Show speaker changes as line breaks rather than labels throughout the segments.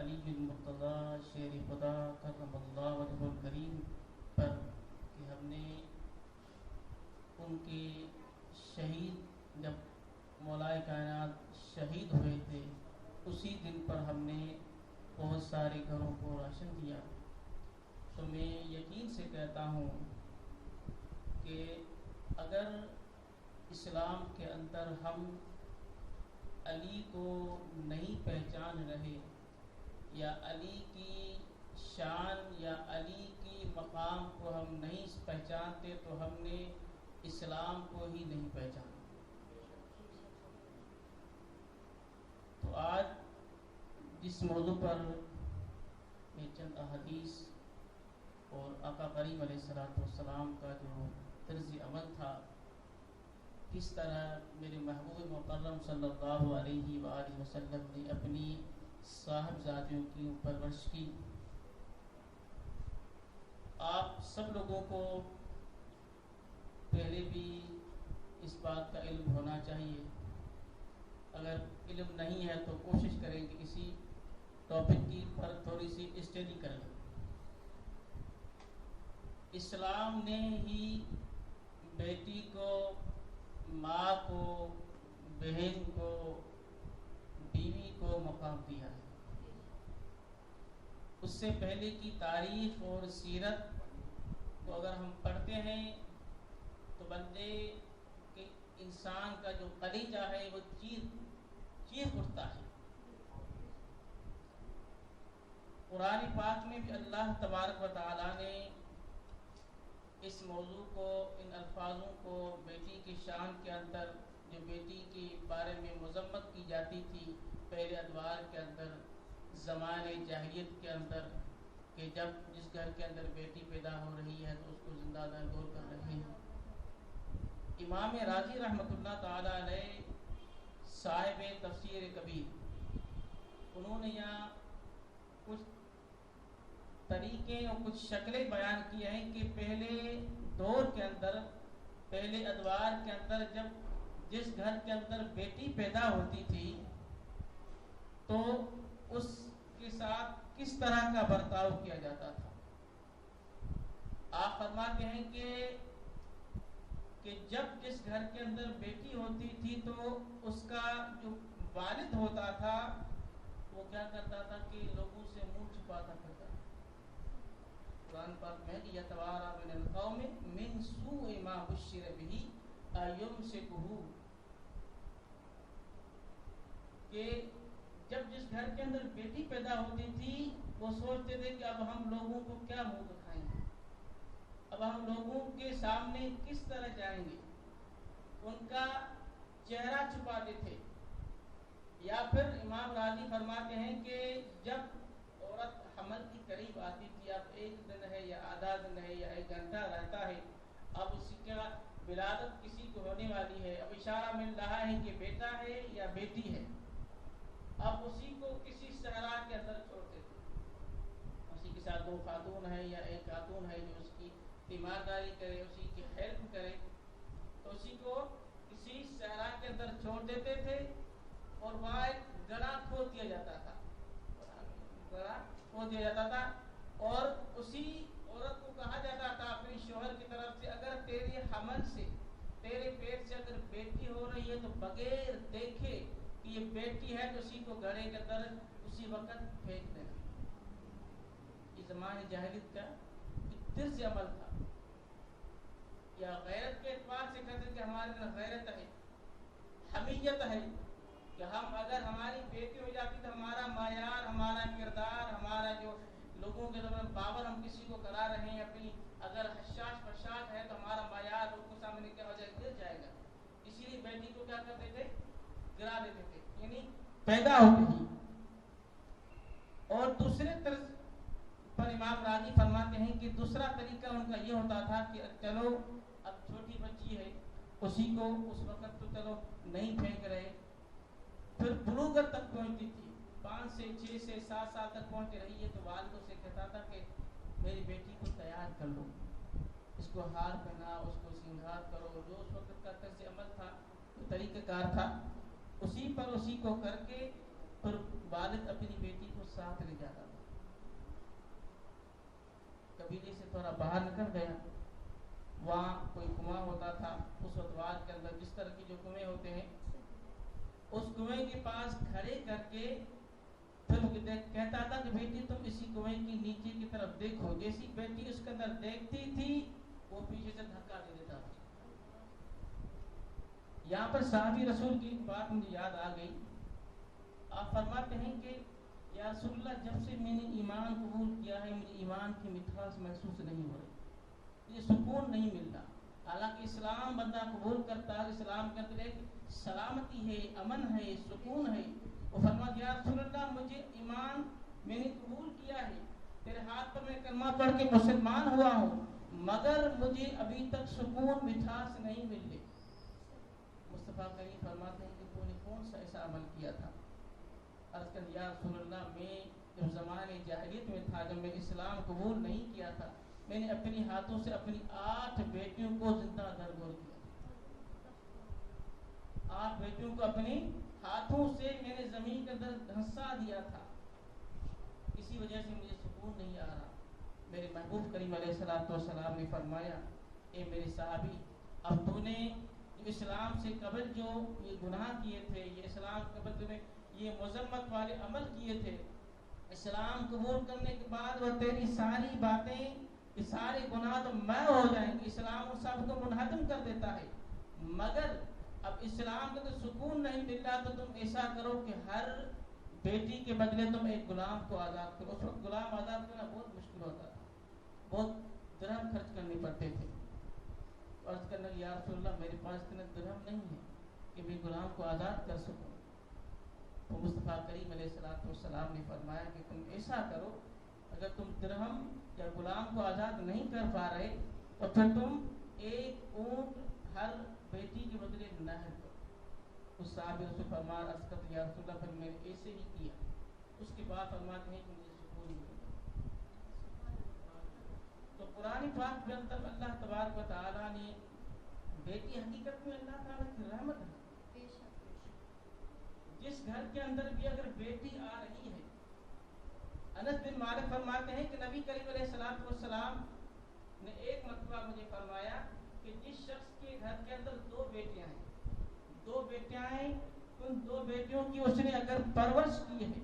علی المرتضی شیر خدا کرم اللہ وجہ الکریم پر کہ ہم نے ان کے شہید جب مولائے کائنات شہید ہوئے تھے اسی دن پر ہم نے بہت سارے گھروں کو راشن دیا. تو میں یقین سے کہتا ہوں کہ اگر اسلام کے اندر ہم علی کو نہیں پہچان رہے یا علی کی شان یا علی کی مقام کو ہم نہیں پہچانتے تو ہم نے اسلام کو ہی نہیں پہچانا. تو آج جس موضوع پر میں چند احادیث اور آقا کریم علیہ الصلوۃ والسلام کا جو طرز عمل تھا، کس طرح میرے محبوب مکرم صلی اللہ علیہ وآلہ وسلم نے اپنی صاحبزادیوں کی پرورش کی، آپ سب لوگوں کو پہلے بھی اس بات کا علم ہونا چاہیے. اگر علم نہیں ہے تو کوشش کریں کہ کسی ٹاپک کی پر تھوڑی سی اسٹڈی کر لیں. اسلام نے ہی بیٹی کو، ماں کو، بہن کو، بیوی کو مقام دیا ہے. اس سے پہلے کی تاریخ اور سیرت کو اگر ہم پڑھتے ہیں تو بندے کہ انسان کا جو کلیجہ ہے وہ چیخ اٹھتا ہے. قرآن پاک میں بھی اللہ تبارک و تعالی نے اس موضوع کو، ان الفاظوں کو بیٹی کی شان کے اندر، جو بیٹی کے بارے میں مذمت کی جاتی تھی پہلے ادوار کے اندر، زمانے جاہلیت کے اندر، کہ جب جس گھر کے اندر بیٹی پیدا ہو رہی ہے تو اس کو زندہ دور کر رہے ہیں. امام راضی رحمۃ اللہ تعالی علیہ صاحب تفسیر کبیر، انہوں نے یہاں کچھ طریقے اور کچھ شکلیں بیان کی ہیں کہ پہلے دور کے اندر، پہلے ادوار کے اندر جب جس گھر کے اندر بیٹی پیدا ہوتی تھی تو اس کے ساتھ کس طرح کا برتاؤ کیا جاتا تھا. آپ فرماتے ہیں کہ جب جس گھر کے اندر بیٹی ہوتی تھی تو اس کا جو والد ہوتا تھا وہ کیا کرتا تھا کہ لوگوں سے منہ چھپاتا کرتا تھا. قرآن پاک میں کہ یتوارا من القوم من سوء ما بشر به ایمسکہ، کہ جب جس گھر کے اندر بیٹی پیدا ہوتی تھی وہ سوچتے تھے کہ اب ہم لوگوں کو کیا منہ دکھائیں گے، اب ہم لوگوں کے سامنے کس طرح جائیں گے. ان کا چہرہ چھپاتے تھے. یا پھر امام راضی فرماتے ہیں کہ جب عورت حمل کی قریب آتی تھی، اب ایک دن ہے یا آدھا دن ہے یا ایک گھنٹہ رہتا ہے، اب اسی کا ولادت کسی کو ہونے والی ہے، اب اشارہ مل رہا ہے کہ بیٹا ہے یا بیٹی ہے، اب اسی کو کسی صحرا کے اندر چھوڑتے تھے. اسی کے ساتھ دو خاتون ہے یا ایک خاتون ہے جو اس کی تیمارداری کرے، اسی کی ہیلپ کرے، تو اسی کو کسی صحرا کے اندر چھوڑ دیتے تھے اور وہاں ایک گڑھا کھود دیا جاتا تھا، گڑھا کھود دیا جاتا تھا اور اسی عورت کو کہا جاتا تھا اپنے شوہر کی طرف سے اگر تیرے حمل سے، تیرے پیٹ سے اگر بیٹی ہو رہی ہے تو بغیر دیکھے کہ یہ بیٹی ہے تو اسی کو گڑھے کے اندر اسی وقت پھینک دینا. یہ زمانے جاہلیت کا ایک طرز عمل تھا. یا غیرت کے اعتبار سے کہتے کہ ہمارے اندر غیرت ہے، حمیت ہے، کہ ہم اگر ہماری بیٹی ہو جاتی تو ہمارا معیار، ہمارا کردار، ہمارا جو لوگوں کے درمیان پاور ہم کسی کو کرا رہے ہیں اپنی، اگر حشاش پرشاش ہے تو ہمارا معیار لوگوں کے سامنے کیا ہو جائے، گر جائے گا. اسی لیے بیٹی کو کیا کرتے تھے، گرا دیتے تھے، یعنی پیدا ہوتے ہی. اور دوسرے طرز پر امام راضی فرماتے ہیں کہ دوسرا طریقہ ان کا یہ ہوتا تھا کہ چلو اب چھوٹی بچی ہے، اسی کو اس وقت تو چلو نہیں پھینک رہے، پھر بلوغت تک پہنچتی تھی، 5 سے 6 سے 7 سال تک پہنچ رہی ہے تو والدوں سے کہتا تھا کہ میری بیٹی کو تیار کر لو، اس کو ہار پہناؤ، اس کو سنگار کرو. جو اس وقت کا طرز عمل تھا، طریقہ کار تھا، اسی پر اسی کو کر کے پھر والد اپنی بیٹی کو ساتھ لے جاتا تھا. قبیلے سے تھوڑا باہر نکل گیا, وہاں کوئی کنواں ہوتا تھا, اس اتوار کے اندر جس طرح کے جو کنویں ہوتے ہیں, اس کنویں کے پاس کھڑے کر کے پھر کہتا تھا کہ بیٹی تم اسی کنویں کی نیچے کی طرف دیکھو. جیسی بیٹی اس کے اندر دیکھتی تھی وہ پیچھے سے دھکا دے دیتا تھا. یہاں پر صحابی رسول کی بات مجھے یاد آ گئی. آپ فرماتے ہیں کہ یا رسول اللہ, جب سے میں نے ایمان قبول کیا ہے مجھے ایمان کی مٹھاس محسوس نہیں ہو رہی, مجھے سکون نہیں مل رہا. حالانکہ اسلام بندہ قبول کرتا ہے, اسلام کے اندر ایک سلامتی ہے, امن ہے, سکون ہے. وہ فرمایا یا رسول اللہ مجھے ایمان میں نے قبول کیا ہے, تیرے ہاتھ پر میں کلمہ پڑھ کے مسلمان ہوا ہوں, مگر مجھے ابھی تک سکون مٹھاس نہیں مل رہی. مصطفیٰ کریم فرماتے ہیں کہ تو نے کون سا ایسا عمل کیا تھا؟ عرض کر یا رسول اللہ, میں جب زمانے جاہلیت میں تھا, جب میں اسلام قبول نہیں کیا تھا, میں نے اپنی ہاتھوں سے اپنی 8 بیٹیوں کو زندہ درگور کیا. 8 بیٹیوں کو اپنی ہاتھوں سے میں نے زمین کے اندر دھنسا دیا تھا. اسی وجہ سے مجھے سکون نہیں آ رہا. میرے محبوب کریم علیہ الصلوۃ والسلام نے فرمایا, اے میرے صحابی, اب تو نے اسلام سے قبل جو یہ گناہ کیے تھے, یہ اسلام سے قبل تم نے یہ مذمت والے عمل کیے تھے, اسلام قبول کرنے کے بعد وہ تیری ساری باتیں, یہ سارے گناہ تو میں ہو جائیں گے. اسلام ان سب کو منہدم کر دیتا ہے, مگر اب اسلام کا تو سکون نہیں مل رہا, تو تم ایسا کرو کہ ہر بیٹی کے بدلے تم ایک غلام کو آزاد کرو. اس وقت غلام آزاد کرنا بہت مشکل ہوتا تھا, بہت درہم خرچ کرنے پڑتے تھے. عرض کرنے یا رسول اللہ میرے پاس اتنا درہم نہیں ہے کہ میں غلام کو آزاد کر سکوں. تو مصطفیٰ کریم علیہ الصلوۃ والسلام نے فرمایا کہ تم ایسا کرو, اگر تم درہم یا غلام کو آزاد نہیں کر پا رہے تو پھر تم ایک اونٹ ہر بیٹی کے بدلے نہر کرو. اس صحابی رسول فرمایا عرض کرتے یا رسول اللہ, پھر میں نے ایسے ہی کیا. اس کے بعد فرماتے ہیں کہ مجھے سکون ملا. تو قرآن پاک کے اندر اللہ تبارک و تعالیٰ نے بیٹی حقیقت میں اللہ تعالیٰ کی رحمت ہے. جس گھر کے اندر بھی اگر بیٹی آ رہی ہے, انس بن مالک فرماتے ہیں کہ نبی کریم علیہ الصلوۃ والسلام نے ایک مرتبہ مجھے فرمایا کہ جس شخص کے گھر کے اندر 2 بیٹیاں ہیں, ان 2 بیٹیوں کی اس نے اگر پرورش کی ہے,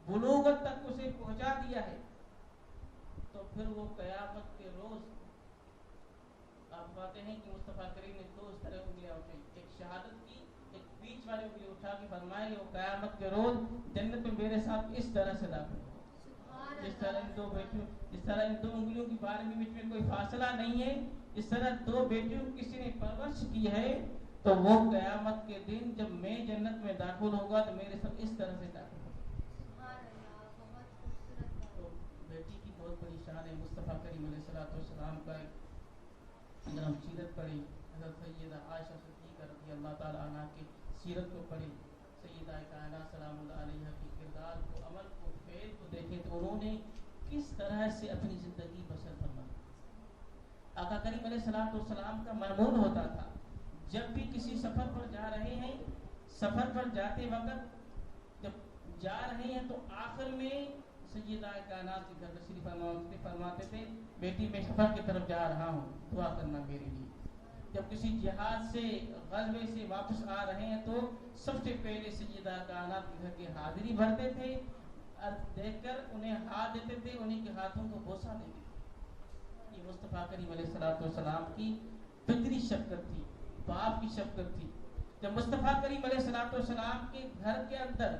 بلوغت تک اسے پہنچا دیا ہے, تو پھر وہ قیامت کے روز, آپ باتیں ہیں کہ مصطفیٰ کریم نے 2 اس طرح انگلیاں اٹھائی, ایک شہادت کی, ایک بیچ والے انگلی اٹھا کے فرمایا کہ وہ قیامت کے روز جنت میں میرے ساتھ اس طرح سے داخل ہو. جس طرح ان 2 بیٹیوں, جس طرح ان 2 انگلیوں کے بارے میں بیچ میں کوئی فاصلہ نہیں ہے, اس طرح 2 بیٹیوں کسی نے پرورش کی ہے, تو وہ قیامت کے دن جب میں جنت میں داخل ہوگا تو میرے ساتھ اس طرح سے داخل ہوگا. تو بیٹی کی بہت بڑی شان ہے. مصطفیٰ کریم علیہ الصلوۃ والسلام کا اگر ہم سیرت پڑھیں, حضرت سیدہ عائشہ صدیقہ رضی اللہ تعالیٰ عنہ کی سیرت کو پڑھیں, سیدہ کائنات سلام اللہ علیہ کی کردار کو, عمل کو, فعل کو دیکھیں تو انہوں نے کس طرح سے اپنی زندگی بسر فرمائی. آقا کریم علیہ الصلوۃ والسلام کا معمول ہوتا تھا جب بھی کسی سفر پر جا رہے ہیں, سفر پر جاتے وقت جب جا رہے ہیں تو آخر میں سیدہ کائنات کی تشریف فرماتے تھے, بیٹی میں سفر کی طرف جا رہا ہوں, دعا کرنا میرے لیے. جب کسی جہاد سے, غزوے سے واپس آ رہے ہیں تو سب سے پہلے سیدہ کائنات کے گھر کی حاضری بھرتے تھے, دیکھ کر انہیں ہاتھ دیتے تھے, انہیں کے ہاتھوں کو بوسہ دیتے تھے. یہ مصطفیٰ کریم علیہ الصلوۃ والسلام کی فطری شفقت تھی, باپ کی شفقت تھی. جب مصطفیٰ کریم علیہ الصلوۃ والسلام کے گھر کے اندر,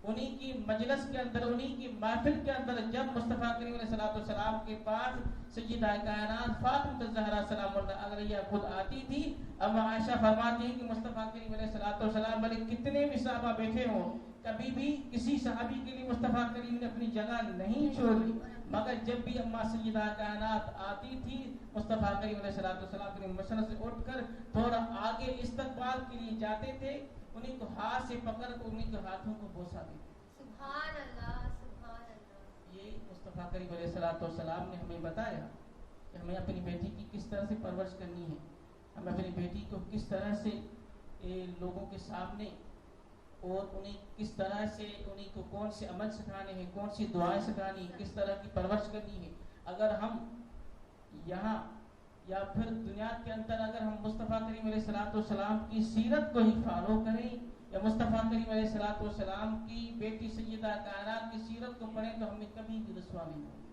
انہی کی مجلس کے اندر, انہی کی محفل کے اندر جب مصطفیٰ کریم علیہ الصلوۃ والسلام کے پاس سیدہ کائنات فاطمہ الزہرا سلام اللہ علیہ خود آتی تھی, اب عائشہ فرماتی ہیں کہ مصطفیٰ کریم علیہ الصلوۃ والسلام بھلے کتنے بھی صحابہ بیٹھے ہوں, کبھی بھی کسی صحابی کے لیے مصطفیٰ کریم نے اپنی جگہ نہیں چھوڑی, مگر جب بھی اماں سیدہ کائنات آتی تھی, مصطفیٰ کریم علیہ الصلوۃ والسلام کے مشن سے اٹھ کر تھوڑا آگے استقبال کے لیے جاتے تھے, انہیں کو ہاتھ سے پکڑ کر انہیں کے ہاتھوں کو بوسہ دیتے.
سبحان اللہ, سبحان اللہ.
یہ مصطفیٰ کریم علیہ الصلوۃ والسلام نے ہمیں بتایا کہ ہمیں اپنی بیٹی کی کس طرح سے پرورش کرنی ہے, ہمیں اپنی بیٹی کو کس طرح سے لوگوں کے سامنے اور انہیں کس طرح سے انہیں کو کون سے عمل سکھانے ہیں، کون سی دعائیں سکھانی ہیں، کس طرح کی پرورش کرنی ہے. اگر ہم یہاں یا پھر دنیا کے اندر اگر ہم مصطفیٰ کریم علیہ الصلوۃ والسلام کی سیرت کو ہی فالو کریں یا مصطفیٰ کریم علیہ الصلوۃ والسلام کی بیٹی سیدہ کائنات کی سیرت کو پڑھیں تو ہمیں کبھی بھی رسوا نہیں ہوگی.